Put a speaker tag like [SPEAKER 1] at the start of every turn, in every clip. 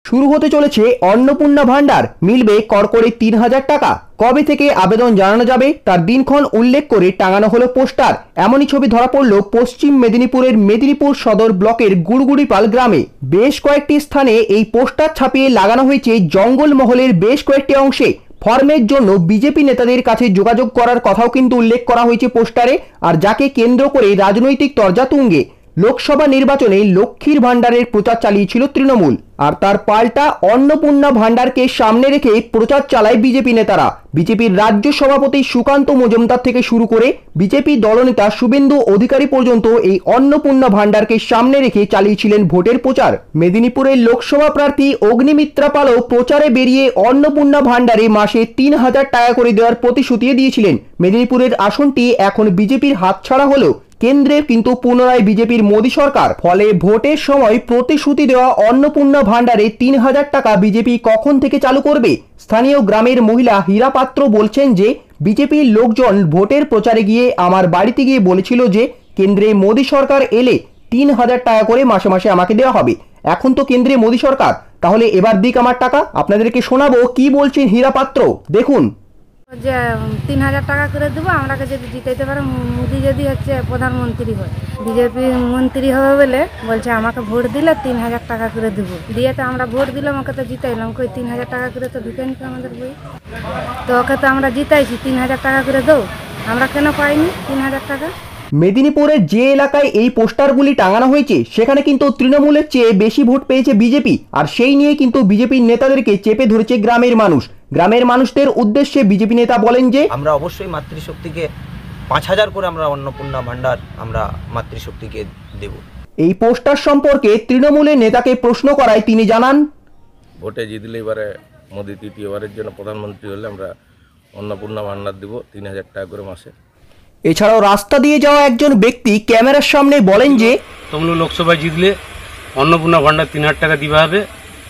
[SPEAKER 1] শুরু হতে চলেছে অন্নপূর্ণা ভান্ডার, মিলবে কড়কড়ে ৩,০০০ টাকা। কবে থেকে আবেদন জানানো যাবে তার দিনক্ষণ উল্লেখ করে টাঙানো হলো পোস্টার। এমনই ছবি ধরা পড়ল পশ্চিম মেদিনীপুরের মেদিনীপুর সদর ব্লকের গুড়গুড়িপাল গ্রামে। বেশ কয়েকটি স্থানে এই পোস্টার ছাপিয়ে লাগানো হয়েছে জঙ্গলমহলের বেশ কয়েকটি অংশে। ফর্মের জন্য বিজেপি নেতাদের কাছে যোগাযোগ করার কথাও কিন্তু উল্লেখ করা হয়েছে পোস্টারে। আর যাকে কেন্দ্র করে রাজনৈতিক তরজা তুঙ্গে। লোকসভা নির্বাচনে লক্ষ্মীর ভান্ডারের প্রচার চালিয়েছিল তৃণমূল, আর তার পাল্টা অন্নপূর্ণা ভান্ডারকে সামনে রেখে প্রচার চালায় বিজেপি নেতারা। বিজেপির রাজ্য সভাপতি সুকান্ত মজুমদার থেকে শুরু করে বিজেপি দলনেতা শুভেন্দু অধিকারী পর্যন্ত এই অন্নপূর্ণা ভান্ডারকে সামনে রেখে চালিয়েছিলেন ভোটের প্রচার। মেদিনীপুরের লোকসভা প্রার্থী অগ্নিমিত্রা পালও প্রচারে বেরিয়ে অন্নপূর্ণা ভান্ডারে মাসে ৩,০০০ টাকা করে দেওয়ার প্রতিশ্রুতি দিয়েছিলেন। মেদিনীপুরের আসনটি এখন বিজেপির হাতছাড়া হলো। কেন্দ্রে কিন্তু পুনরায় বিজেপির মোদী সরকার। ফলে ভোটের সময় প্রতিশ্রুতি দেওয়া অন্নপূর্ণা ভান্ডারে ৩,০০০ টাকা বিজেপি কখন থেকে চালু করবে? স্থানীয় গ্রামের মহিলা হীরা পাত্র বলছেন যে বিজেপির লোকজন ভোটের প্রচারে গিয়ে আমার বাড়িতে গিয়ে বলেছিল যে কেন্দ্রে মোদী সরকার এলে ৩,০০০ টাকা করে মাসে মাসে আমাকে দেওয়া হবে। এখন তো কেন্দ্রে মোদী সরকার, তাহলে এবার দিক আমার টাকা। আপনাদেরকে শোনাবো কি বলছেন হীরা পাত্র, দেখুন।
[SPEAKER 2] যে ৩,০০০ টাকা করে দেবো, আমরাকে যদি জিতাইতে পারে, মোদি যদি হচ্ছে প্রধানমন্ত্রী হয়, বিজেপি মন্ত্রী হবে বলে বলছে আমাকে ভোট দিলে ৩,০০০ টাকা করে দেবো। দিয়ে তো আমরা ভোট দিলাম, ওকে তো জিতাইলাম, কই ৩,০০০ টাকা করে তো ঢুকে নিত আমাদের বই। তো ওকে তো আমরা জিতাইছি, ৩,০০০ টাকা করে দাও, আমরা কেন পাইনি ৩,০০০ টাকা?
[SPEAKER 1] মেদিনীপুরের যে এলাকায় এই পোস্টারগুলি টাঙানো হয়েছে সেখানে কিন্তু তৃণমূলের চেয়ে বেশি ভোট পেয়েছে বিজেপি। আর সেই নিয়ে কিন্তু বিজেপির নেতাদেরকে চেপে ধরেছে গ্রামের মানুষ। গ্রামের মানুষদের উদ্দেশ্যে বিজেপি নেতা বলেন যে
[SPEAKER 3] আমরা অবশ্যই মাতৃশক্তিকে ৫,০০০ করে আমরা অন্নপূর্ণা ভান্ডার আমরা মাতৃশক্তিকে দেব।
[SPEAKER 1] এই পোস্টার সম্পর্কে তৃণমূলের নেতাকে প্রশ্ন করায় তিনি জানান,
[SPEAKER 4] ভোটে জিতলে এবারে মোদি তৃতীয়বারের জন্য প্রধানমন্ত্রী হলে আমরা অন্নপূর্ণা ভান্ডার দেব ৩,০০০ টাকা করে মাসে।
[SPEAKER 1] এছাড়াও রাস্তা দিয়ে যাওয়া একজন ব্যক্তি ক্যামেরার সামনে বলেন যে
[SPEAKER 5] তমলুক লোকসভায় জিতলে অন্নপূর্ণা ভান্ডার ৩,০০০ টাকা দিবা হবে,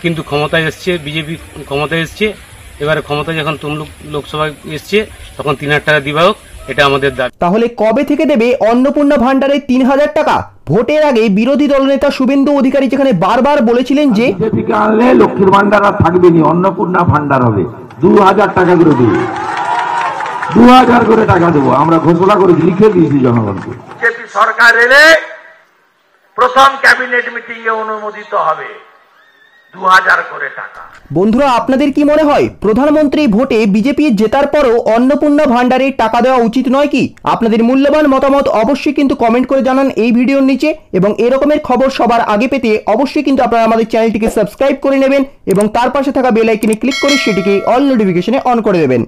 [SPEAKER 5] কিন্তু ক্ষমতায় এসছে বিজেপি, ক্ষমতায় এসছে, এবারে ক্ষমতায় যখন তমলুক লোকসভায় এসছে তখন ৩,০০০ টাকা দিবা হোক, এটা আমাদের দাবি।
[SPEAKER 1] তাহলে কবে থেকে দেবে অন্নপূর্ণা ভান্ডারে ৩,০০০ টাকা? ভোটের আগে বিরোধী দলনেতা শুভেন্দু অধিকারী যেখানে বারবার বলেছিলেন যে
[SPEAKER 6] বিজেপিকে আনলে লক্ষ্মীর ভান্ডার আর থাকবে না, অন্নপূর্ণা ভান্ডার হবে, ২,০০০ টাকা করে দেবে, ২,০০০ করে টাকা দেবো, আমরা ঘোষণা করে লিখে দিয়েছি জনগণকে।
[SPEAKER 7] বিজেপি সরকার এলে প্রথম ক্যাবিনেট মিটিং এ অনুমোদিত হবে ২,০০০ করে টাকা।
[SPEAKER 1] বন্ধুরা, আপনাদের কি মনে হয় প্রধানমন্ত্রী ভোটে বিজেপি জেতার পরও অন্নপূর্ণা ভান্ডারে টাকা দেওয়া উচিত নয় কি? আপনাদের মূল্যবান মতামত অবশ্যই কিন্তু কমেন্ট করে জানান এই ভিডিওর নিচে। এবং এরকমের খবর সবার আগে পেতে অবশ্যই কিন্তু আপনারা আমাদের চ্যানেলটিকে সাবস্ক্রাইব করে নেবেন এবং তার পাশে থাকা বেল আইকনে ক্লিক করে সেটিকে অল নোটিফিকেশনে অন করে দেবেন।